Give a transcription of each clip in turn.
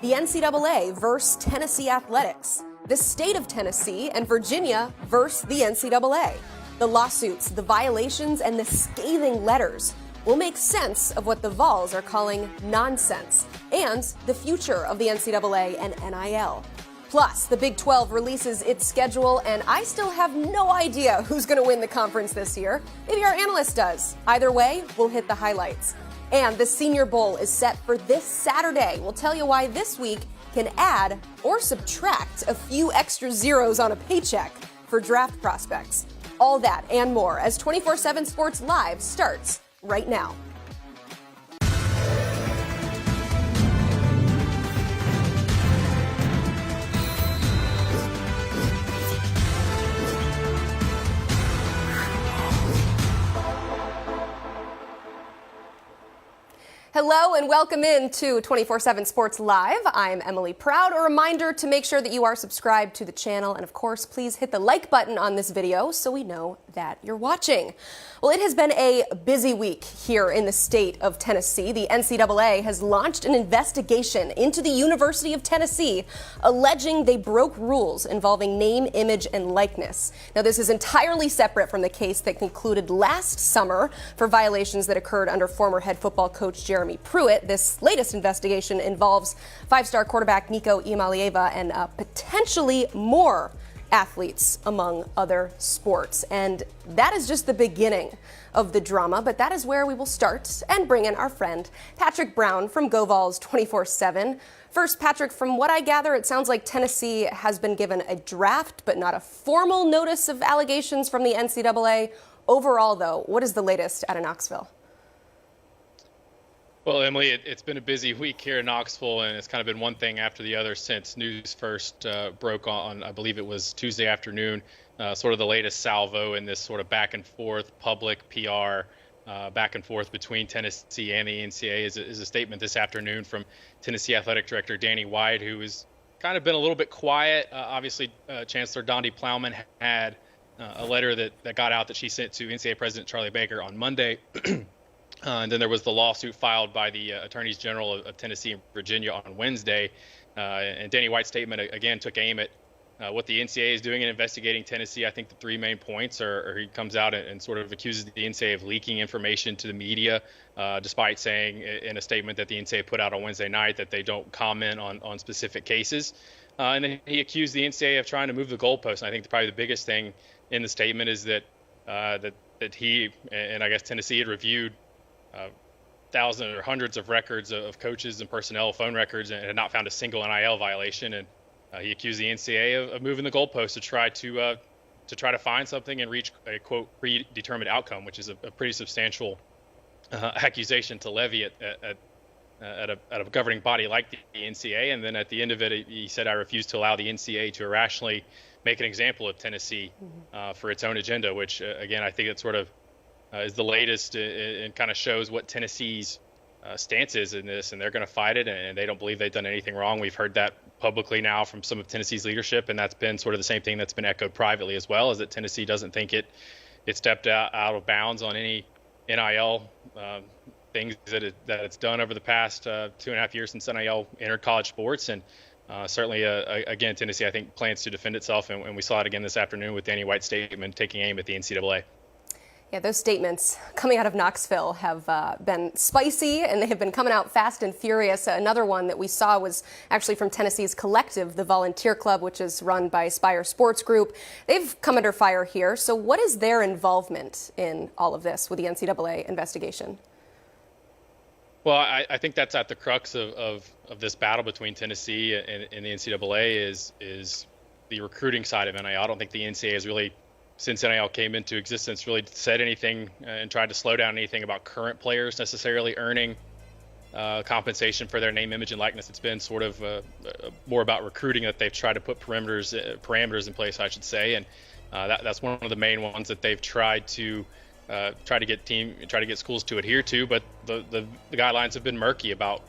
the NCAA versus Tennessee athletics, the state of Tennessee and Virginia versus the NCAA. The lawsuits, the violations, and the scathing letters will make sense of what the Vols are calling nonsense and the future of the NCAA and NIL. Plus, the Big 12 releases its schedule, and I still have no idea who's going to win the conference this year. Maybe our analyst does. Either way, we'll hit the highlights. And the Senior Bowl is set for this Saturday. We'll tell you why this week can add or subtract a few extra zeros on a paycheck for draft prospects. All that and more as 247 Sports Live starts right now. Hello and welcome in to 247 Sports Live. I'm Emily Proud. A reminder to make sure that you are subscribed to the channel. And of course, please hit the like button on this video so we know that you're watching. Well, it has been a busy week here in the state of Tennessee. The NCAA has launched an investigation into the University of Tennessee, alleging they broke rules involving name, image, and likeness. Now, this is entirely separate from the case that concluded last summer for violations that occurred under former head football coach Jeremy Pruitt. This latest investigation involves five-star quarterback Nico Iamaleava and potentially more athletes among other sports. And that is just the beginning of the drama, but that is where we will start and bring in our friend Patrick Brown from Vols 24/7. First, Patrick, from what I gather, it sounds like Tennessee has been given a draft, but not a formal notice of allegations from the NCAA. Overall, though, what is the latest out of Knoxville? Well, Emily, it's been a busy week here in Knoxville, and it's kind of been one thing after the other since news first broke on, I believe it was Tuesday afternoon, sort of the latest salvo in this sort of back and forth public PR back and forth between Tennessee and the NCAA is a statement this afternoon from Tennessee Athletic Director Danny White, who has kind of been a little bit quiet. Obviously, Chancellor Dondi Plowman had a letter that got out that she sent to NCAA President Charlie Baker on Monday. And then there was the lawsuit filed by the attorneys general of Tennessee and Virginia on Wednesday. And Danny White's statement, again, took aim at what the NCAA is doing in investigating Tennessee. I think the three main points are he comes out and sort of accuses the NCAA of leaking information to the media, despite saying in a statement that the NCAA put out on Wednesday night that they don't comment on specific cases. And then he accused the NCAA of trying to move the goalposts. And I think probably the biggest thing in the statement is that he and I guess Tennessee had reviewed thousands or hundreds of records of coaches and personnel, phone records, and had not found a single NIL violation. And he accused the NCAA of moving the goalpost to try to find something and reach a quote predetermined outcome, which is a pretty substantial accusation to levy at a governing body like the NCAA. And then at the end of it, he said, "I refuse to allow the NCAA to irrationally make an example of Tennessee for its own agenda," which again I think it sort of is the latest and kind of shows what Tennessee's stance is in this, and they're going to fight it, and they don't believe they've done anything wrong. We've heard that publicly now from some of Tennessee's leadership, and that's been sort of the same thing that's been echoed privately as well, is that Tennessee doesn't think it stepped out of bounds on any NIL things that it's done over the past 2.5 years since NIL entered college sports. And certainly, again, Tennessee, I think, plans to defend itself, and we saw it again this afternoon with Danny White's statement taking aim at the NCAA. Yeah, those statements coming out of Knoxville have been spicy, and they have been coming out fast and furious. Another one that we saw was actually from Tennessee's Collective, the volunteer club, which is run by Spire Sports Group. They've come under fire here. So what is their involvement in all of this with the NCAA investigation? Well, I think that's at the crux of this battle between Tennessee and the NCAA is the recruiting side of NIL. I don't think the NCAA has really, since NIL came into existence, really said anything and tried to slow down anything about current players necessarily earning compensation for their name, image, and likeness. It's been sort of more about recruiting that they've tried to put parameters in place, I should say, and that's one of the main ones that they've tried to get schools to adhere to. But the guidelines have been murky about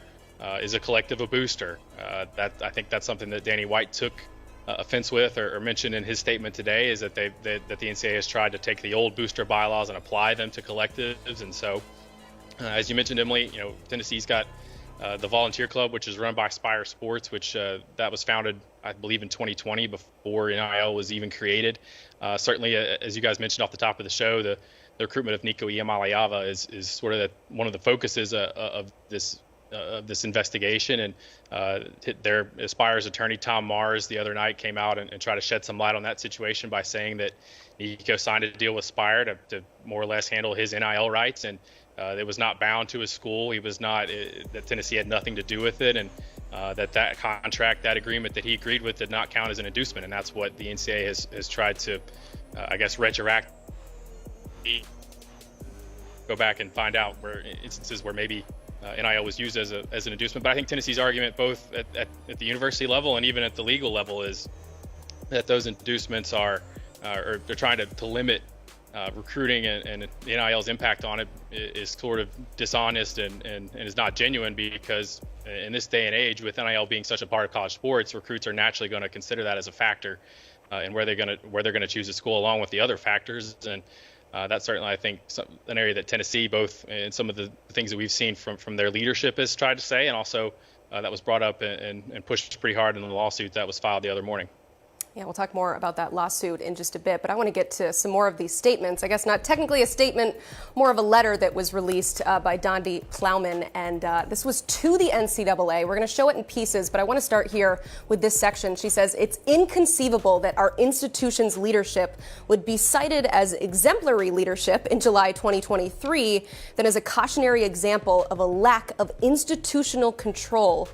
is a collective a booster. I think that's something that Danny White took offense with or mentioned in his statement today, is that the NCAA has tried to take the old booster bylaws and apply them to collectives. And so, as you mentioned, Emily, Tennessee's got the Volunteer Club, which is run by Spire Sports, which that was founded, I believe, in 2020 before NIL was even created. Certainly, as you guys mentioned off the top of the show, the recruitment of Nico Iamaleava is sort of one of the focuses of this investigation. And their Aspire's attorney, Tom Mars, the other night came out and tried to shed some light on that situation by saying that Nico signed a deal with Spire to more or less handle his NIL rights, and it was not bound to his school. He was not, that Tennessee had nothing to do with it, and that contract, that agreement that he agreed with did not count as an inducement. And that's what the NCAA has tried to, I guess, retroact, go back and find out where instances where maybe NIL was used as an inducement. But I think Tennessee's argument, both at the university level and even at the legal level, is that those inducements or they're trying to limit recruiting, and the NIL's impact on it is sort of dishonest and is not genuine, because in this day and age, with NIL being such a part of college sports, recruits are naturally going to consider that as a factor in where they're going to choose a school, along with the other factors. And that's certainly, I think, an area that Tennessee, both in some of the things that we've seen from their leadership, has tried to say, and also that was brought up and pushed pretty hard in the lawsuit that was filed the other morning. Yeah, we'll talk more about that lawsuit in just a bit, but I want to get to some more of these statements. I guess not technically a statement, more of a letter that was released by Dondi Plowman, and this was to the NCAA. We're going to show it in pieces, but I want to start here with this section. She says, "It's inconceivable that our institution's leadership would be cited as exemplary leadership in July 2023 than as a cautionary example of a lack of institutional control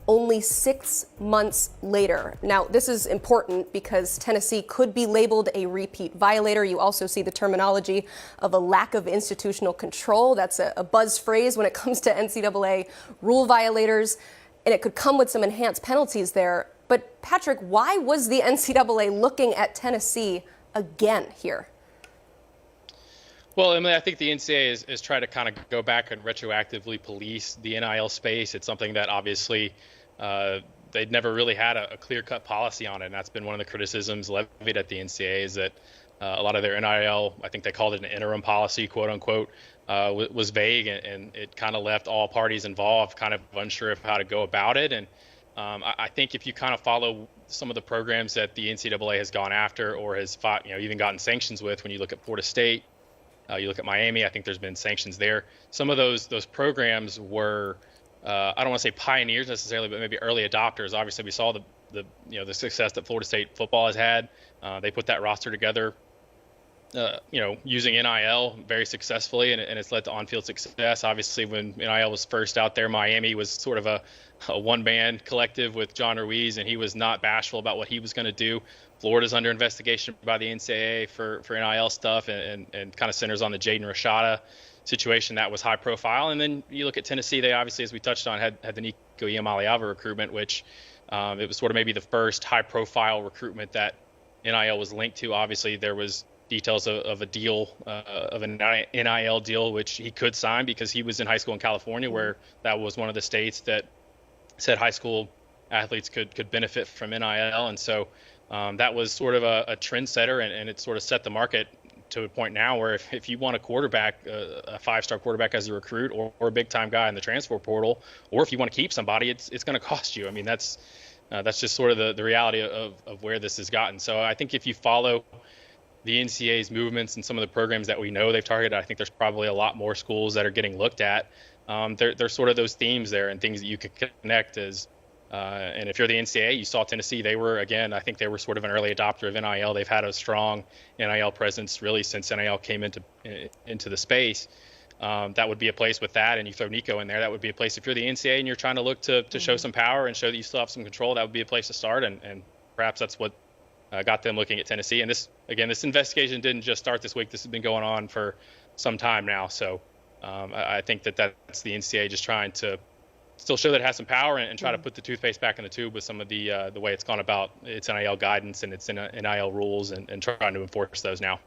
only 6 months later." Now, this is important because Tennessee could be labeled a repeat violator. You also see the terminology of a lack of institutional control. That's a buzz phrase when it comes to NCAA rule violators, and it could come with some enhanced penalties there. But Patrick, why was the NCAA looking at Tennessee again here? Well, Emily, I think the NCAA is trying to kind of go back and retroactively police the NIL space. It's something that obviously they'd never really had a clear-cut policy on it, and that's been one of the criticisms levied at the NCAA, is that a lot of their NIL, I think they called it an interim policy, quote unquote, was vague, and it kind of left all parties involved kind of unsure of how to go about it. And I think if you kind of follow some of the programs that the NCAA has gone after or has fought, even gotten sanctions with, when you look at Florida State, you look at Miami, I think there's been sanctions there. Some of those programs were, I don't want to say pioneers necessarily, but maybe early adopters. Obviously, we saw the success that Florida State football has had. They put that roster together, using NIL very successfully, and it's led to on-field success. Obviously, when NIL was first out there, Miami was sort of a one-man collective with John Ruiz, and he was not bashful about what he was going to do. Florida's under investigation by the NCAA for NIL stuff, and kind of centers on the Jaden Rashada situation that was high profile. And then you look at Tennessee, they obviously, as we touched on, had the Nico Iamaleava recruitment, which it was sort of maybe the first high profile recruitment that NIL was linked to. Obviously, there was details of a deal, of an NIL deal, which he could sign because he was in high school in California, where that was one of the states that said high school athletes could benefit from NIL. And so that was sort of a trendsetter, and it sort of set the market to a point now where if you want a quarterback, a five-star quarterback as a recruit, or a big-time guy in the transfer portal, or if you want to keep somebody, it's going to cost you. I mean, that's just sort of the reality of where this has gotten. So I think if you follow the NCAA's movements and some of the programs that we know they've targeted, I think there's probably a lot more schools that are getting looked at. There's sort of those themes there and things that you could connect as. And if you're the NCAA, you saw Tennessee. They were, again, I think they were sort of an early adopter of NIL. They've had a strong NIL presence really since NIL came into the space. That would be a place with that, and you throw Nico in there. That would be a place. If you're the NCAA and you're trying to look to show some power and show that you still have some control, that would be a place to start. And perhaps that's what got them looking at Tennessee. And this investigation didn't just start this week. This has been going on for some time now. So I think that's the NCAA just trying to still show that it has some power and try to put the toothpaste back in the tube with some of the way it's gone about its NIL guidance and its NIL rules and trying to enforce those now.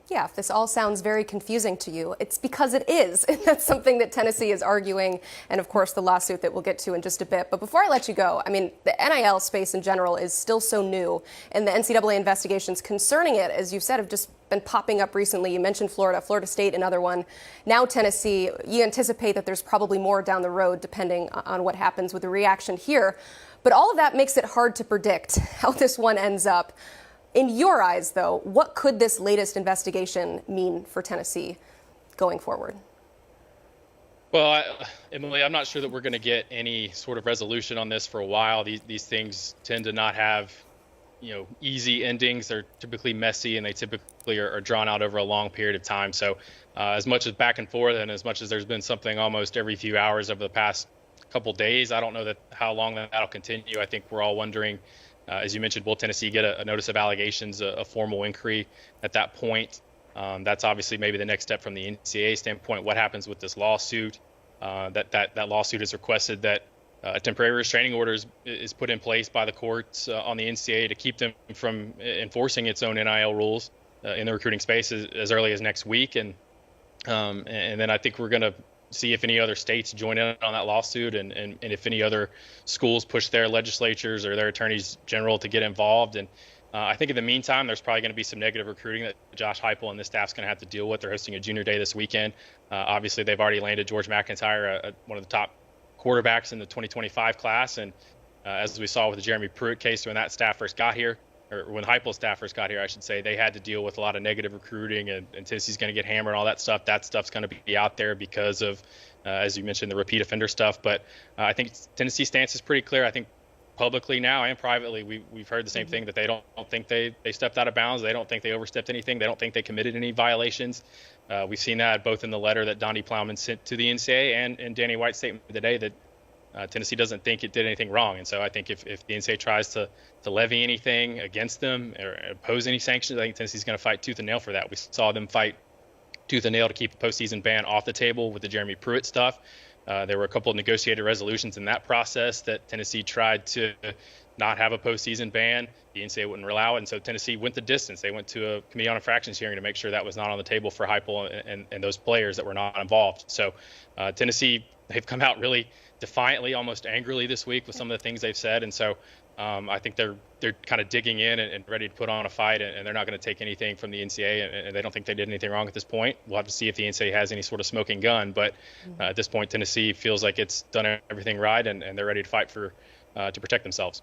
Yeah, if this all sounds very confusing to you, it's because it is. And that's something that Tennessee is arguing, and of course the lawsuit that we'll get to in just a bit. But before I let you go, I mean, the NIL space in general is still so new, and the NCAA investigations concerning it, as you said, have just been popping up recently. You mentioned Florida State, another one. Now Tennessee. You anticipate that there's probably more down the road depending on what happens with the reaction here. But all of that makes it hard to predict how this one ends up. In your eyes, though, what could this latest investigation mean for Tennessee going forward? Well, Emily, I'm not sure that we're going to get any sort of resolution on this for a while. These things tend to not have, easy endings. They're typically messy, and they typically are drawn out over a long period of time. So as much as back and forth and as much as there's been something almost every few hours over the past couple days, I don't know how long that'll continue. I think we're all wondering, as you mentioned, will Tennessee get a notice of allegations, a formal inquiry at that point? That's obviously maybe the next step from the NCAA standpoint. What happens with this lawsuit? That lawsuit has requested that a temporary restraining order is put in place by the courts on the NCAA to keep them from enforcing its own NIL rules in the recruiting space as early as next week. And then I think we're going to see if any other states join in on that lawsuit and if any other schools push their legislatures or their attorneys general to get involved. And I think in the meantime, there's probably going to be some negative recruiting that Josh Heupel and the staff's going to have to deal with. They're hosting a junior day this weekend. Obviously, they've already landed George McIntyre, one of the top quarterbacks in the 2025 class. And as we saw with the Jeremy Pruitt case when that staff first got here, or when Heupel's staff first got here, I should say, they had to deal with a lot of negative recruiting, and Tennessee's going to get hammered and all that stuff. That stuff's going to be out there because of, as you mentioned, the repeat offender stuff. But I think Tennessee's stance is pretty clear. I think publicly now and privately, we've heard the same thing, that they don't think they stepped out of bounds. They don't think they overstepped anything. They don't think they committed any violations. We've seen that both in the letter that Donnie Plowman sent to the NCAA and in Danny White's statement today that Tennessee doesn't think it did anything wrong. And so I think if the NCAA tries to levy anything against them or impose any sanctions, I think Tennessee's going to fight tooth and nail for that. We saw them fight tooth and nail to keep the postseason ban off the table with the Jeremy Pruitt stuff. There were a couple of negotiated resolutions in that process that Tennessee tried to not have a postseason ban. The NCAA wouldn't allow it, and so Tennessee went the distance. They went to a committee on infractions hearing to make sure that was not on the table for Heupel and those players that were not involved. So Tennessee, they've come out really defiantly, almost angrily this week with some of the things they've said, and so I think they're kind of digging in and ready to put on a fight, and they're not going to take anything from the NCAA, and they don't think they did anything wrong at this point. We'll have to see if the NCAA has any sort of smoking gun, but at this point, Tennessee feels like it's done everything right, and they're ready to fight to protect themselves.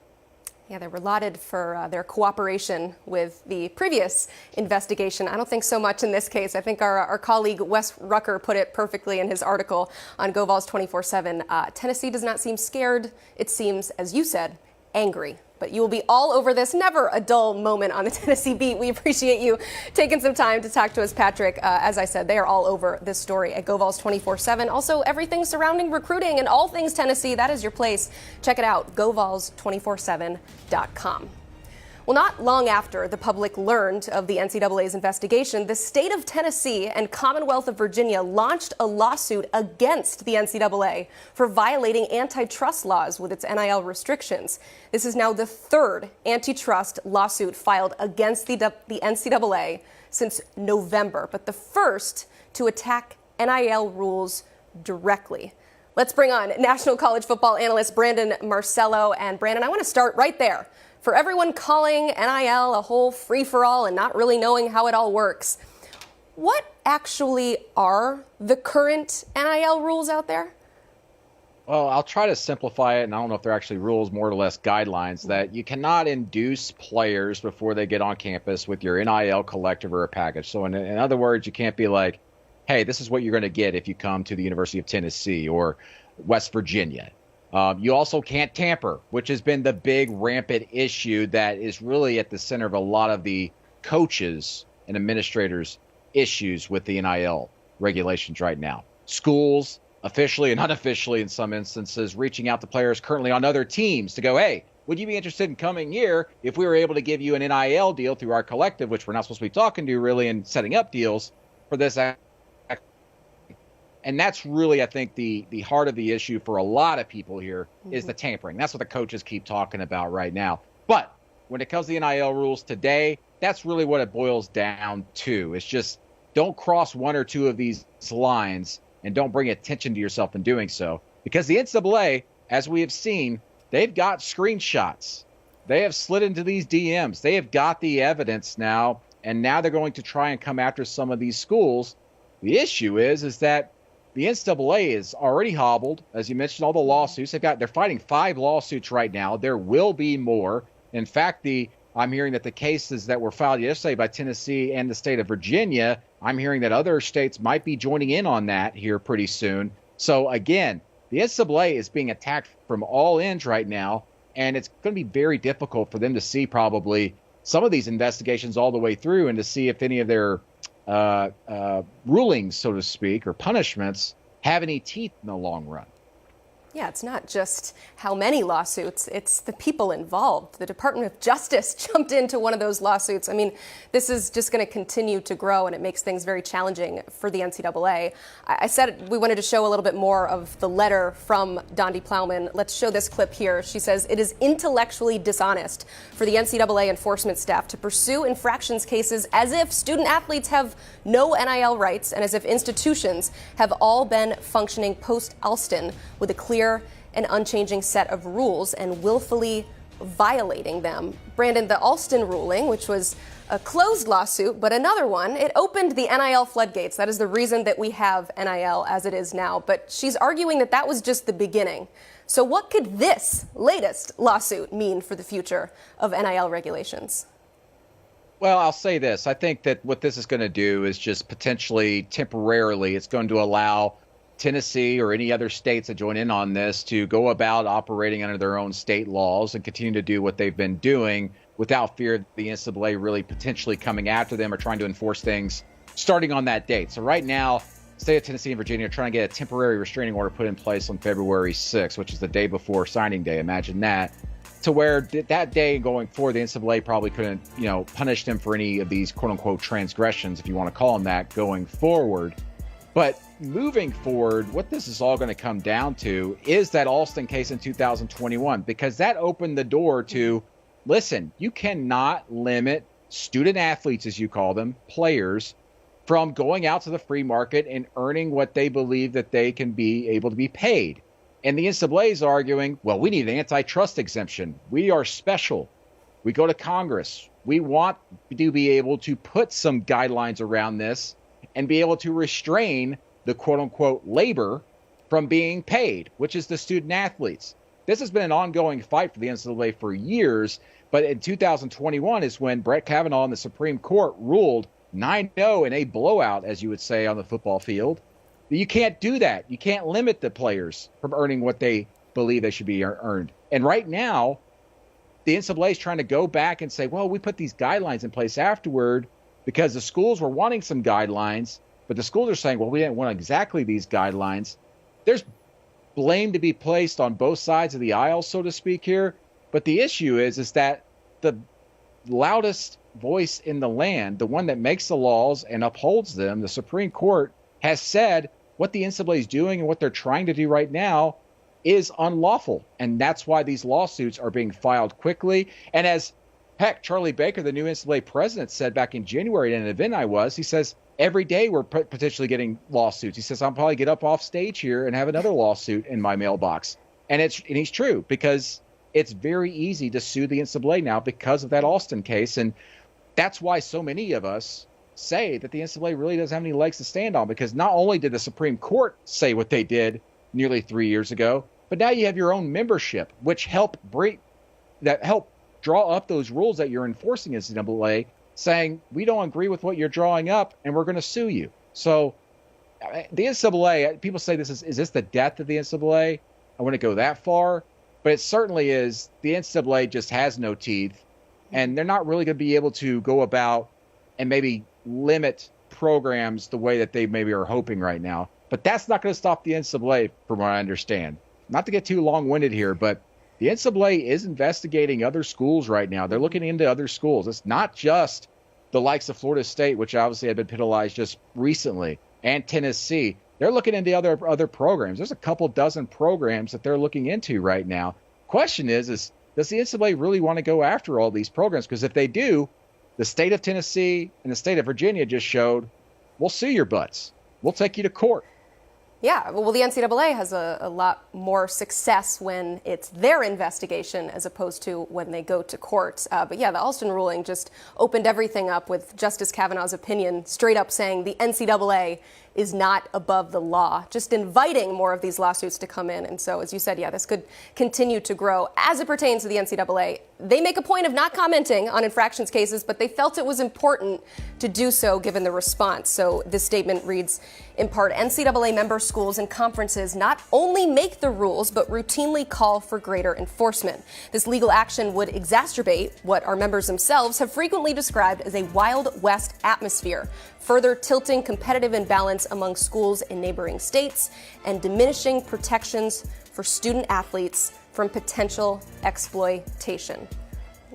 Yeah, they were lauded for their cooperation with the previous investigation. I don't think so much in this case. I think our colleague Wes Rucker put it perfectly in his article on GoVols 247. Tennessee does not seem scared. It seems, as you said, angry. But you will be all over this. Never a dull moment on the Tennessee beat. We appreciate you taking some time to talk to us, Patrick. As I said, they are all over this story at GoVols 247. Also, everything surrounding recruiting and all things Tennessee, that is your place. Check it out, govols247.com. Well, not long after the public learned of the NCAA's investigation, the state of Tennessee and Commonwealth of Virginia launched a lawsuit against the NCAA for violating antitrust laws with its NIL restrictions. This is now the third antitrust lawsuit filed against the NCAA since November, but the first to attack NIL rules directly. Let's bring on National College Football analyst Brandon Marcello. And Brandon, I want to start right there. For everyone calling NIL a whole free-for-all and not really knowing how it all works, what actually are the current NIL rules out there? Well, I'll try to simplify it, and I don't know if they're actually rules, more or less guidelines, that you cannot induce players before they get on campus with your NIL collective or a package. So in other words, you can't be like, hey, this is what you're going to get if you come to the University of Tennessee or West Virginia. You also can't tamper, which has been the big rampant issue that is really at the center of a lot of the coaches and administrators' issues with the NIL regulations right now. Schools, officially and unofficially in some instances, reaching out to players currently on other teams to go, hey, would you be interested in coming here if we were able to give you an NIL deal through our collective, which we're not supposed to be talking to really and setting up deals for this. And that's really, I think, the heart of the issue for a lot of people here is the tampering. That's what the coaches keep talking about right now. But when it comes to the NIL rules today, that's really what it boils down to. It's just don't cross one or two of these lines and don't bring attention to yourself in doing so. Because the NCAA, as we have seen, they've got screenshots. They have slid into these DMs. They have got the evidence now and now they're going to try and come after some of these schools. The issue is that the NCAA is already hobbled. As you mentioned, all the lawsuits. They're fighting 5 lawsuits right now. There will be more. In fact, I'm hearing that the cases that were filed yesterday by Tennessee and the state of Virginia, I'm hearing that other states might be joining in on that here pretty soon. So again, the NCAA is being attacked from all ends right now, and it's going to be very difficult for them to see probably some of these investigations all the way through and to see if any of their rulings, so to speak, or punishments have any teeth in the long run. Yeah, it's not just how many lawsuits, it's the people involved. The Department of Justice jumped into one of those lawsuits. I mean, this is just going to continue to grow, and it makes things very challenging for the NCAA. I said we wanted to show a little bit more of the letter from Dondi Plowman. Let's show this clip here. She says, "It is intellectually dishonest for the NCAA enforcement staff to pursue infractions cases as if student athletes have no NIL rights and as if institutions have all been functioning post-Alston with a clear and unchanging set of rules and willfully violating them." Brandon, the Alston ruling, which was a closed lawsuit, but another one, it opened the NIL floodgates. That is the reason that we have NIL as it is now. But she's arguing that that was just the beginning. So what could this latest lawsuit mean for the future of NIL regulations? Well, I'll say this. I think that what this is going to do is just potentially temporarily, it's going to allow Tennessee or any other states that join in on this to go about operating under their own state laws and continue to do what they've been doing without fear of the NCAA really potentially coming after them or trying to enforce things starting on that date. So right now, the state of Tennessee and Virginia are trying to get a temporary restraining order put in place on February 6th, which is the day before signing day. Imagine that. To where that day going forward, the NCAA probably couldn't, punish them for any of these quote unquote transgressions, if you want to call them that, going forward. But moving forward, what this is all going to come down to is that Alston case in 2021, because that opened the door to, listen, you cannot limit student athletes, as you call them, players, from going out to the free market and earning what they believe that they can be able to be paid. And the NCAA is arguing, well, we need an antitrust exemption. We are special. We go to Congress. We want to be able to put some guidelines around this and be able to restrain the quote-unquote labor from being paid, which is the student athletes. This has been an ongoing fight for the NCAA for years, but in 2021 is when Brett Kavanaugh in the Supreme Court ruled 9-0 in a blowout, as you would say, on the football field. You can't do that. You can't limit the players from earning what they believe they should be earned. And right now, the NCAA is trying to go back and say, well, we put these guidelines in place afterward because the schools were wanting some guidelines, but the schools are saying, well, we didn't want exactly these guidelines. There's blame to be placed on both sides of the aisle, so to speak here. But the issue is that the loudest voice in the land, the one that makes the laws and upholds them, the Supreme Court, has said what the NCAA is doing and what they're trying to do right now is unlawful. And that's why these lawsuits are being filed quickly. And as Charlie Baker, the new NCAA president, said back in January at an event he says, every day we're potentially getting lawsuits. He says, I'll probably get up off stage here and have another lawsuit in my mailbox. And he's true, because it's very easy to sue the NCAA now because of that Alston case. And that's why so many of us say that the NCAA really doesn't have any legs to stand on, because not only did the Supreme Court say what they did nearly 3 years ago, but now you have your own membership, which help draw up those rules that you're enforcing as NCAA, saying we don't agree with what you're drawing up and we're going to sue you. So the NCAA, people say is this the death of the NCAA? I wouldn't go that far, but it certainly is. The NCAA just has no teeth, and they're not really going to be able to go about and maybe limit programs the way that they maybe are hoping right now. But that's not going to stop the NCAA, from what I understand. Not to get too long-winded here, but the NCAA is investigating other schools right now. They're looking into other schools. It's not just the likes of Florida State, which obviously had been penalized just recently, and Tennessee. They're looking into other programs. There's a couple dozen programs that they're looking into right now. Question is does the NCAA really want to go after all these programs? Because if they do, the state of Tennessee and the state of Virginia just showed, we'll sue your butts. We'll take you to court. Yeah, well, the NCAA has a lot more success when it's their investigation as opposed to when they go to court. But yeah, the Alston ruling just opened everything up with Justice Kavanaugh's opinion straight up saying the NCAA is not above the law, just inviting more of these lawsuits to come in. And so, as you said, yeah, this could continue to grow. As it pertains to the NCAA, they make a point of not commenting on infractions cases, but they felt it was important to do so given the response. So this statement reads, in part, NCAA member schools and conferences not only make the rules, but routinely call for greater enforcement. This legal action would exacerbate what our members themselves have frequently described as a Wild West atmosphere, further tilting competitive imbalance among schools in neighboring states and diminishing protections for student athletes from potential exploitation.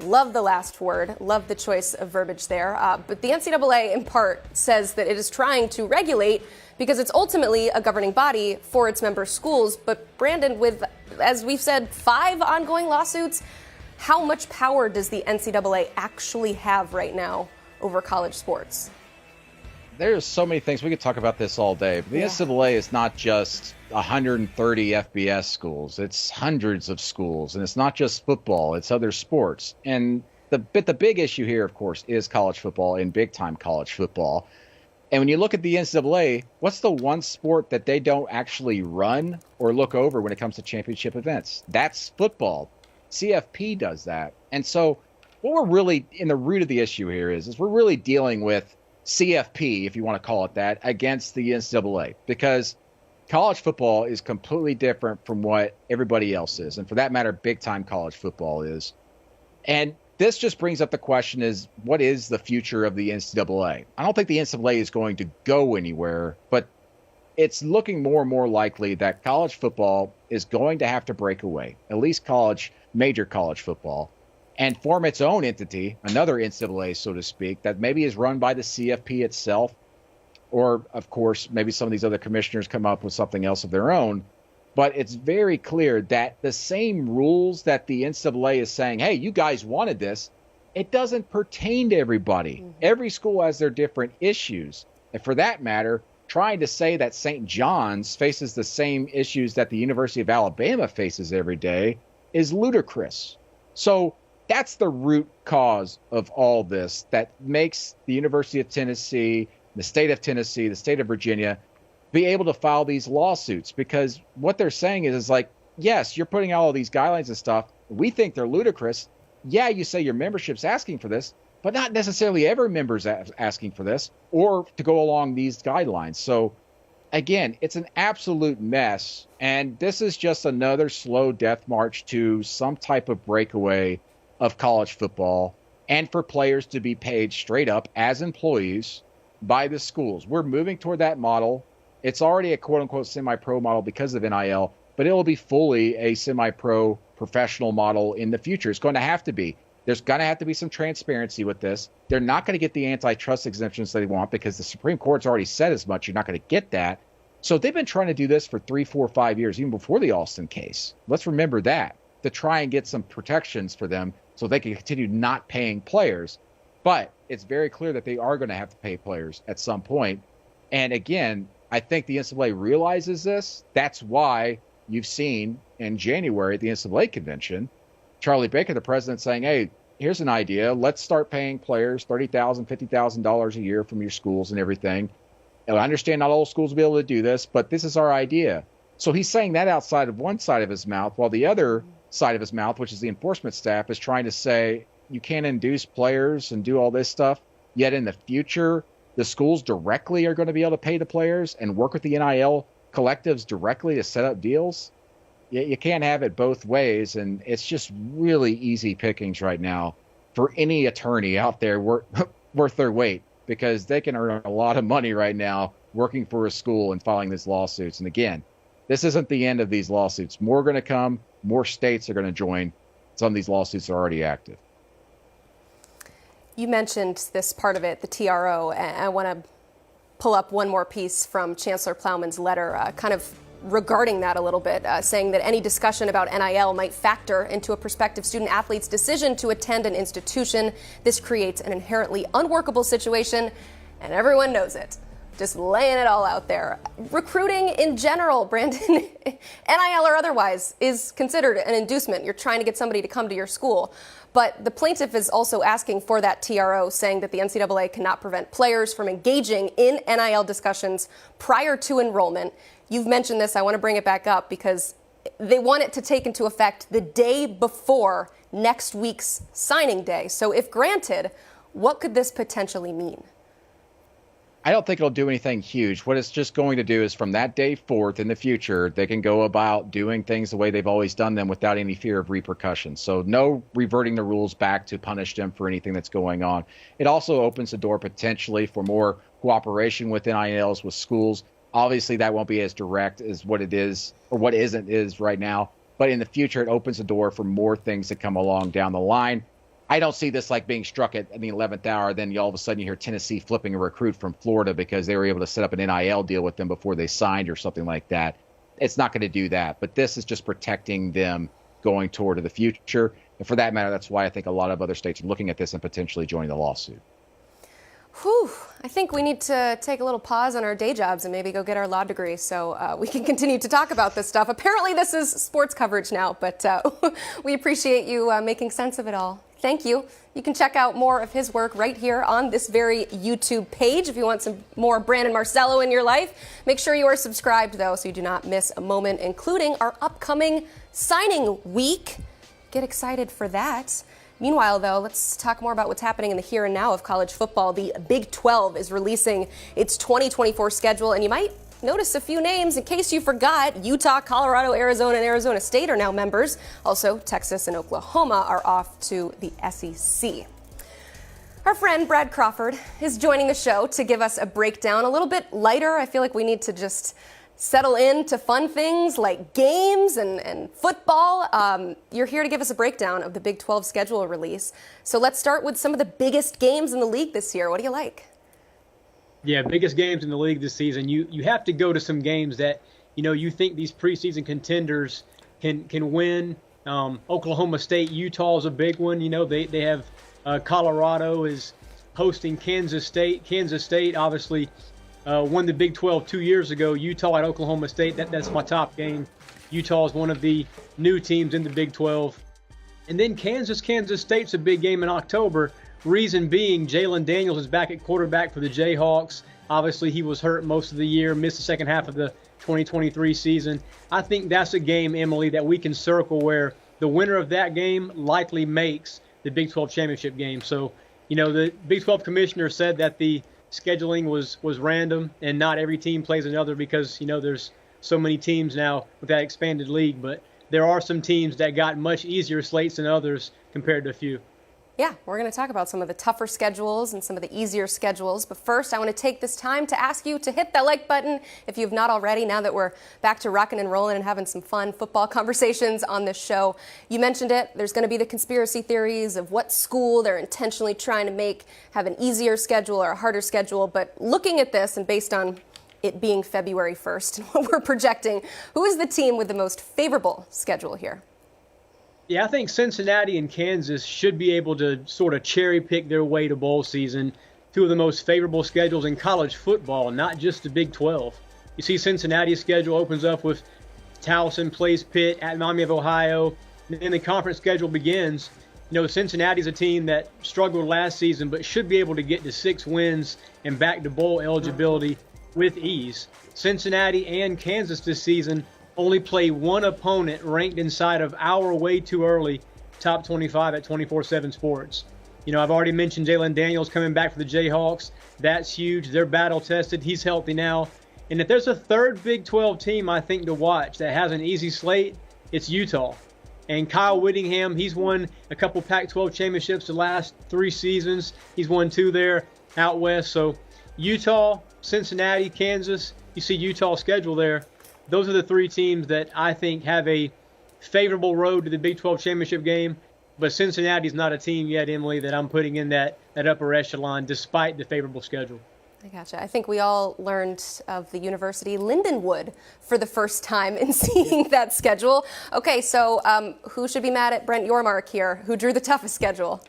Love the last word, love the choice of verbiage there. But the NCAA, in part, says that it is trying to regulate because it's ultimately a governing body for its member schools. But Brandon, with, as we've said, 5 ongoing lawsuits, how much power does the NCAA actually have right now over college sports? There's so many things. We could talk about this all day. But the NCAA is not just 130 FBS schools. It's hundreds of schools. And it's not just football. It's other sports. And the big issue here, of course, is college football and big-time college football. And when you look at the NCAA, what's the one sport that they don't actually run or look over when it comes to championship events? That's football. CFP does that. And so what we're really, in the root of the issue here is we're really dealing with CFP, if you want to call it that, against the NCAA, because college football is completely different from what everybody else is. And for that matter, big time college football is. And this just brings up the question is, what is the future of the NCAA? I don't think the NCAA is going to go anywhere, but it's looking more and more likely that college football is going to have to break away, at least major college football, and form its own entity, another NCAA, so to speak, that maybe is run by the CFP itself, or, of course, maybe some of these other commissioners come up with something else of their own. But it's very clear that the same rules that the NCAA is saying, hey, you guys wanted this, it doesn't pertain to everybody. Mm-hmm. Every school has their different issues. And for that matter, trying to say that St. John's faces the same issues that the University of Alabama faces every day is ludicrous. So that's the root cause of all this that makes the University of Tennessee, the state of Tennessee, the state of Virginia be able to file these lawsuits, because what they're saying is like, yes, you're putting out all these guidelines and stuff. We think they're ludicrous. Yeah, you say your membership's asking for this, but not necessarily every member's asking for this or to go along these guidelines. So again, it's an absolute mess. And this is just another slow death march to some type of breakaway of college football and for players to be paid straight up as employees by the schools. We're moving toward that model. It's already a quote-unquote semi-pro model because of NIL, but it will be fully a semi-pro professional model in the future. It's going to have to be. There's going to have to be some transparency with this. They're not going to get the antitrust exemptions they want because the Supreme Court's already said as much. You're not going to get that. So they've been trying to do this for 3, 4, 5 years, even before the Alston case. Let's remember that, to try and get some protections for them so they can continue not paying players. But it's very clear that they are going to have to pay players at some point. And again, I think the NCAA realizes this. That's why you've seen in January at the NCAA convention, Charlie Baker, the president, saying, hey, here's an idea. Let's start paying players $30,000, $50,000 a year from your schools and everything. And I understand not all schools will be able to do this, but this is our idea. So he's saying that outside of one side of his mouth, while the other side of his mouth, which is the enforcement staff, is trying to say you can't induce players and do all this stuff. Yet in the future, the schools directly are going to be able to pay the players and work with the NIL collectives directly to set up deals. You can't have it both ways, and it's just really easy pickings right now for any attorney out there worth their weight, because they can earn a lot of money right now working for a school and filing these lawsuits. And again, this isn't the end of these lawsuits. More are going to come. More states are going to join. Some of these lawsuits are already active. You mentioned this part of it, the TRO, and I want to pull up one more piece from Chancellor Plowman's letter, kind of regarding that a little bit, saying that any discussion about NIL might factor into a prospective student athlete's decision to attend an institution. This creates an inherently unworkable situation, and everyone knows it. Just laying it all out there. Recruiting in general, Brandon, NIL or otherwise, is considered an inducement. You're trying to get somebody to come to your school. But the plaintiff is also asking for that TRO, saying that the NCAA cannot prevent players from engaging in NIL discussions prior to enrollment. You've mentioned this. I want to bring it back up because they want it to take into effect the day before next week's signing day. So if granted, what could this potentially mean? I don't think it'll do anything huge. What it's just going to do is from that day forth in the future, they can go about doing things the way they've always done them without any fear of repercussions. So no reverting the rules back to punish them for anything that's going on. It also opens the door potentially for more cooperation with NILs with schools. Obviously, that won't be as direct as what it is or what is right now. But in the future, it opens the door for more things that come along down the line. I don't see this like being struck at the 11th hour. Then all of a sudden you hear Tennessee flipping a recruit from Florida because they were able to set up an NIL deal with them before they signed or something like that. It's not going to do that. But this is just protecting them going toward the future. And for that matter, that's why I think a lot of other states are looking at this and potentially joining the lawsuit. Whew. I think we need to take a little pause on our day jobs and maybe go get our law degree so we can continue to talk about this stuff. Apparently this is sports coverage now, but we appreciate you making sense of it all. Thank you. You can check out more of his work right here on this very YouTube page. If you want some more Brandon Marcello in your life, make sure you are subscribed, though, so you do not miss a moment, including our upcoming signing week. Get excited for that. Meanwhile, though, let's talk more about what's happening in the here and now of college football. The Big 12 is releasing its 2024 schedule, and you might notice a few names in case you forgot. Utah, Colorado, Arizona, and Arizona State are now members. Also, Texas and Oklahoma are off to the SEC. Our friend Brad Crawford is joining the show to give us a breakdown a little bit lighter. I feel like we need to just settle into fun things like games and football. You're here to give us a breakdown of the Big 12 schedule release. So let's start with some of the biggest games in the league this year. What do you like? Yeah, biggest games in the league this season. You have to go to some games that, you think these preseason contenders can win. Oklahoma State, Utah is a big one. They have Colorado is hosting Kansas State. Kansas State obviously won the Big 12 2 years ago. Utah at Oklahoma State, that's my top game. Utah is one of the new teams in the Big 12. And then Kansas State's a big game in October. Reason being, Jalen Daniels is back at quarterback for the Jayhawks. Obviously, he was hurt most of the year, missed the second half of the 2023 season. I think that's a game, Emily, that we can circle where the winner of that game likely makes the Big 12 championship game. So, the Big 12 commissioner said that the scheduling was random and not every team plays another because, there's so many teams now with that expanded league. But there are some teams that got much easier slates than others compared to a few. Yeah, we're going to talk about some of the tougher schedules and some of the easier schedules. But first, I want to take this time to ask you to hit that like button if you've not already, now that we're back to rocking and rolling and having some fun football conversations on this show. You mentioned it. There's going to be the conspiracy theories of what school they're intentionally trying to have an easier schedule or a harder schedule. But looking at this and based on it being February 1st and what we're projecting, who is the team with the most favorable schedule here? Yeah, I think Cincinnati and Kansas should be able to sort of cherry pick their way to bowl season. Two of the most favorable schedules in college football, not just the Big 12. You see Cincinnati's schedule opens up with Towson plays Pitt at Miami of Ohio. And then the conference schedule begins. Cincinnati's a team that struggled last season but should be able to get to 6 wins and back to bowl eligibility with ease. Cincinnati and Kansas this season only play one opponent ranked inside of our way too early top 25 at 247 Sports. I've already mentioned Jalen Daniels coming back for the Jayhawks. That's huge. They're battle tested. He's healthy now. And if there's a third Big 12 team I think to watch that has an easy slate, it's Utah. And Kyle Whittingham, he's won a couple Pac-12 championships the last 3 seasons. He's won 2 there out west. So Utah, Cincinnati, Kansas, you see Utah's schedule there. Those are the 3 teams that I think have a favorable road to the Big 12 championship game. But Cincinnati's not a team yet, Emily, that I'm putting in that upper echelon despite the favorable schedule. I gotcha. I think we all learned of the University Lindenwood for the first time in seeing that schedule. Okay, so who should be mad at Brent Yormark here? Who drew the toughest schedule?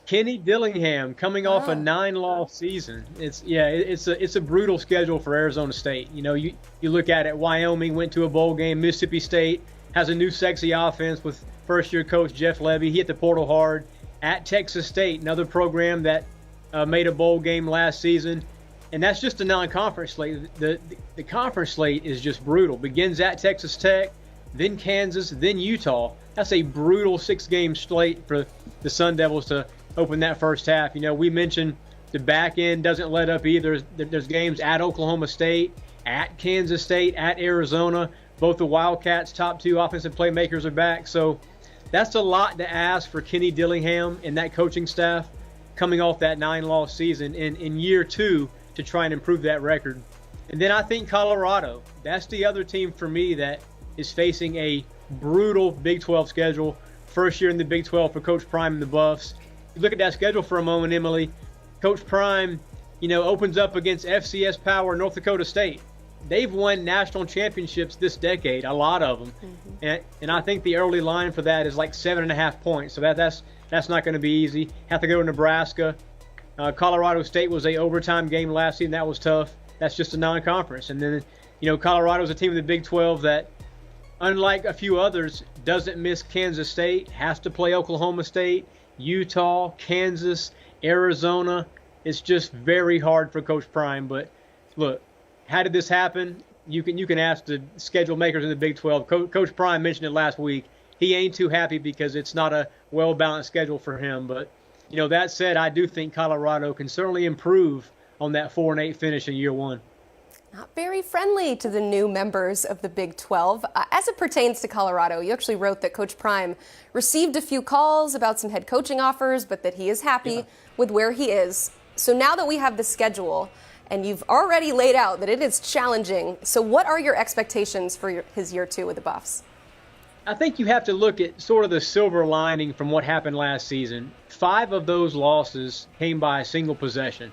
Kenny Dillingham coming off a 9-loss season. It's a brutal schedule for Arizona State. You know, you look at it, Wyoming went to a bowl game. Mississippi State has a new sexy offense with first-year coach Jeff Levy. He hit the portal hard. At Texas State, another program that made a bowl game last season. And that's just a non-conference slate. The conference slate is just brutal. Begins at Texas Tech, then Kansas, then Utah. That's a brutal 6-game slate for the Sun Devils to open that first half. You know, we mentioned the back end doesn't let up either. There's games at Oklahoma State, at Kansas State, at Arizona. Both the Wildcats' top 2 offensive playmakers are back. So that's a lot to ask for Kenny Dillingham and that coaching staff coming off that 9-loss season in year 2 to try and improve that record. And then I think Colorado. That's the other team for me that is facing a brutal Big 12 schedule. First year in the Big 12 for Coach Prime and the Buffs. You look at that schedule for a moment, Emily. Coach Prime, you know, opens up against FCS power North Dakota State. They've won national championships this decade, a lot of them. Mm-hmm. And I think the early line for that is like 7.5 points. So that's not going to be easy. Have to go to Nebraska. Colorado State was a overtime game last season. That was tough. That's just a non-conference. And then, you know, Colorado's a team in the Big 12 that, unlike a few others, doesn't miss Kansas State, has to play Oklahoma State, Utah, Kansas, Arizona. It's just very hard for Coach Prime. But look, how did this happen? You can ask the schedule makers in the Big 12. Coach Prime mentioned it last week. He ain't too happy because it's not a well-balanced schedule for him. But, you know, that said, I do think Colorado can certainly improve on that 4-8 finish in year 1. Not very friendly to the new members of the Big 12. As it pertains to Colorado, you actually wrote that Coach Prime received a few calls about some head coaching offers, but that he is happy with where he is. So now that we have the schedule, and you've already laid out that it is challenging, so what are your expectations for his year 2 with the Buffs? I think you have to look at sort of the silver lining from what happened last season. 5 of those losses came by a single possession.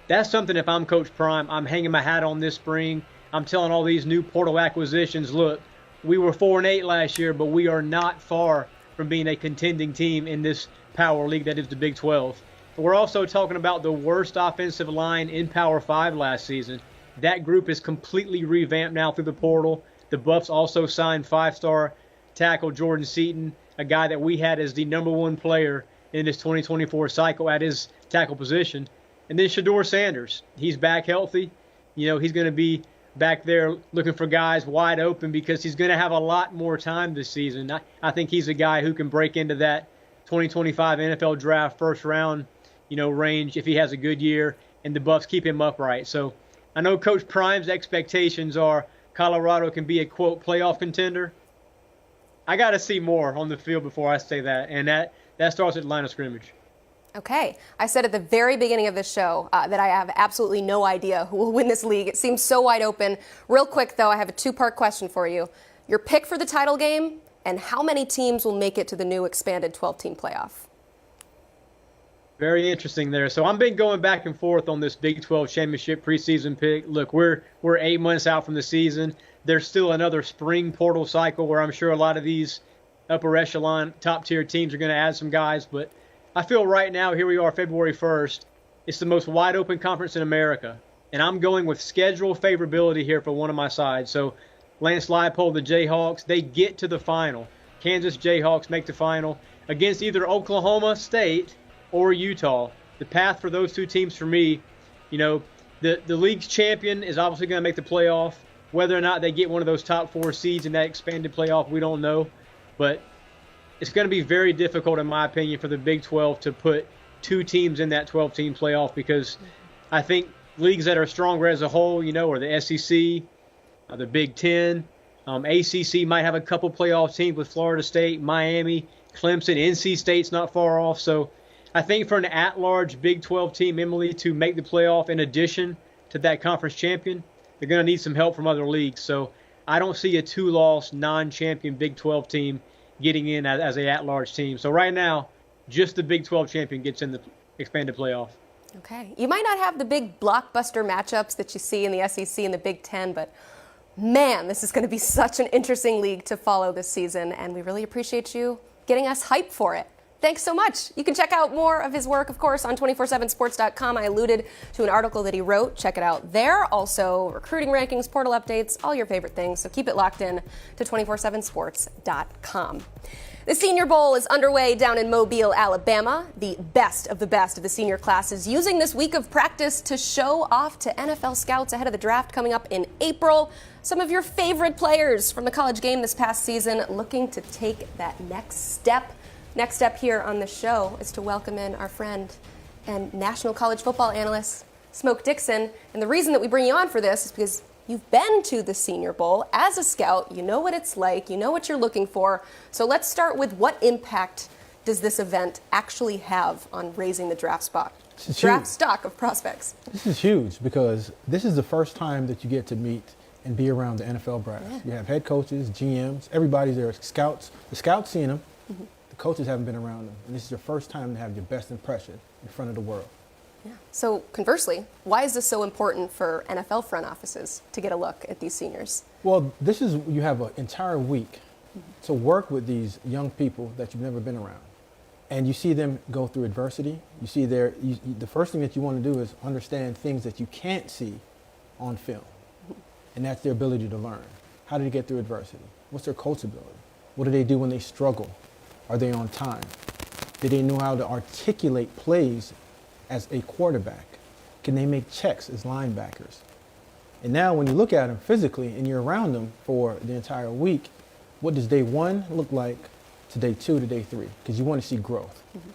That's something, if I'm Coach Prime, I'm hanging my hat on this spring. I'm telling all these new portal acquisitions, look, we were 4-8 last year, but we are not far from being a contending team in this power league that is the Big 12. We're also talking about the worst offensive line in Power 5 last season. That group is completely revamped now through the portal. The Buffs also signed 5-star tackle Jordan Seaton, a guy that we had as the #1 player in this 2024 cycle at his tackle position. And then Shedeur Sanders, he's back healthy. You know, he's going to be back there looking for guys wide open because he's going to have a lot more time this season. I think he's a guy who can break into that 2025 NFL draft first round, you know, range if he has a good year and the Buffs keep him upright. So I know Coach Prime's expectations are Colorado can be a, quote, playoff contender. I got to see more on the field before I say that, and that starts at the line of scrimmage. Okay. I said at the very beginning of this show that I have absolutely no idea who will win this league. It seems so wide open. Real quick, though, I have a 2-part question for you. Your pick for the title game, and how many teams will make it to the new expanded 12-team playoff? Very interesting there. So I've been going back and forth on this Big 12 championship preseason pick. Look, we're 8 months out from the season. There's still another spring portal cycle where I'm sure a lot of these upper echelon top-tier teams are going to add some guys, but I feel right now, here we are, February 1st, it's the most wide-open conference in America. And I'm going with schedule favorability here for one of my sides. So Lance Leipold, the Jayhawks, they get to the final. Kansas Jayhawks make the final against either Oklahoma State or Utah. The path for those two teams for me, you know, the league's champion is obviously going to make the playoff. Whether or not they get one of those top 4 seeds in that expanded playoff, we don't know. But it's going to be very difficult, in my opinion, for the Big 12 to put 2 teams in that 12-team playoff because I think leagues that are stronger as a whole, you know, are the SEC, the Big 10. ACC might have a couple playoff teams with Florida State, Miami, Clemson, NC State's not far off. So I think for an at-large Big 12 team, Emily, to make the playoff in addition to that conference champion, they're going to need some help from other leagues. So I don't see a 2-loss, non-champion Big 12 team getting in as a at-large team. So right now, just the Big 12 champion gets in the expanded playoff. Okay. You might not have the big blockbuster matchups that you see in the SEC and the Big 10, but man, this is going to be such an interesting league to follow this season, and we really appreciate you getting us hyped for it. thanks so much. You can check out more of his work, of course, on 247sports.com. I alluded to an article that he wrote. Check it out there. Also, recruiting rankings, portal updates, all your favorite things. So keep it locked in to 247sports.com. The Senior Bowl is underway down in Mobile, Alabama. The best of the senior class is using this week of practice to show off to NFL scouts ahead of the draft coming up in April. Some of your favorite players from the college game this past season looking to take that next step. Next step here on the show is to welcome in our friend and national college football analyst, Smoke Dixon. And the reason that we bring you on for this is because you've been to the Senior Bowl as a scout. You know what it's like. You know what you're looking for. So let's start with what impact does this event actually have on raising the draft stock of prospects? This is huge because this is the first time that you get to meet and be around the NFL brass. Yeah. You have head coaches, GMs, everybody's there, scouts. The scouts seeing them. Mm-hmm. The coaches haven't been around them. And this is your first time to have your best impression in front of the world. Yeah. So conversely, why is this so important for NFL front offices to get a look at these seniors? Well, you have an entire week to work with these young people that you've never been around. And you see them go through adversity. You see the first thing that you want to do is understand things that you can't see on film. And that's their ability to learn. How do they get through adversity? What's their coachability? What do they do when they struggle? Are they on time? Do they know how to articulate plays as a quarterback? Can they make checks as linebackers? And now when you look at them physically and you're around them for the entire week, what does day 1 look like to day 2 to day 3? Because you want to see growth. Mm-hmm.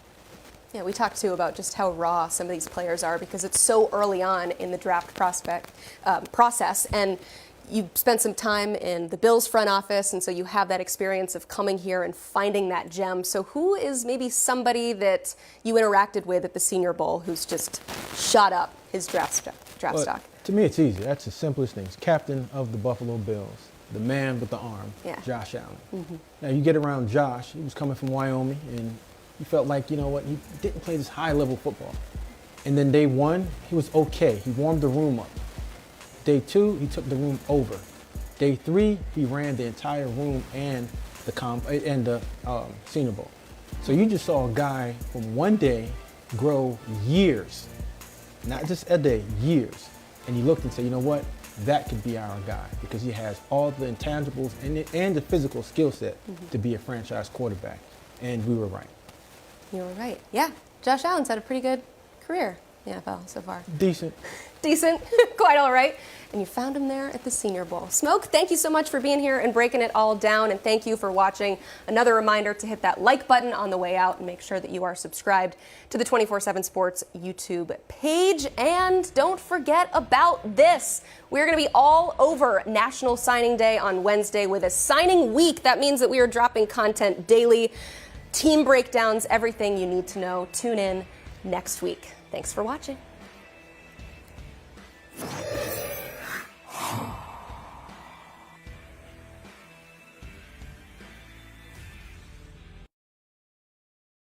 Yeah, we talked too about just how raw some of these players are because it's so early on in the draft process. And you spent some time in the Bills front office, and so you have that experience of coming here and finding that gem. So who is maybe somebody that you interacted with at the Senior Bowl who's just shot up his draft stock? To me, it's easy. That's the simplest thing. Captain of the Buffalo Bills, the man with the arm, Josh Allen. Mm-hmm. Now, you get around Josh. He was coming from Wyoming, and you felt like, you know what, he didn't play this high-level football. And then day 1, he was okay. He warmed the room up. Day 2, he took the room over. Day 3, he ran the entire room and the Senior Bowl. So you just saw a guy from one day grow years, not just a day, years. And you looked and said, you know what, that could be our guy because he has all the intangibles and the physical skill set to be a franchise quarterback. And we were right. You were right. Yeah, Josh Allen's had a pretty good career in the NFL so far. Decent, quite all right. And you found him there at the Senior Bowl. Smoke, thank you so much for being here and breaking it all down, and thank you for watching. Another reminder to hit that like button on the way out and make sure that you are subscribed to the 247 Sports YouTube page. And don't forget about this. We're going to be all over National Signing Day on Wednesday with a signing week. That means that we are dropping content daily, team breakdowns, everything you need to know. Tune in next week. Thanks for watching.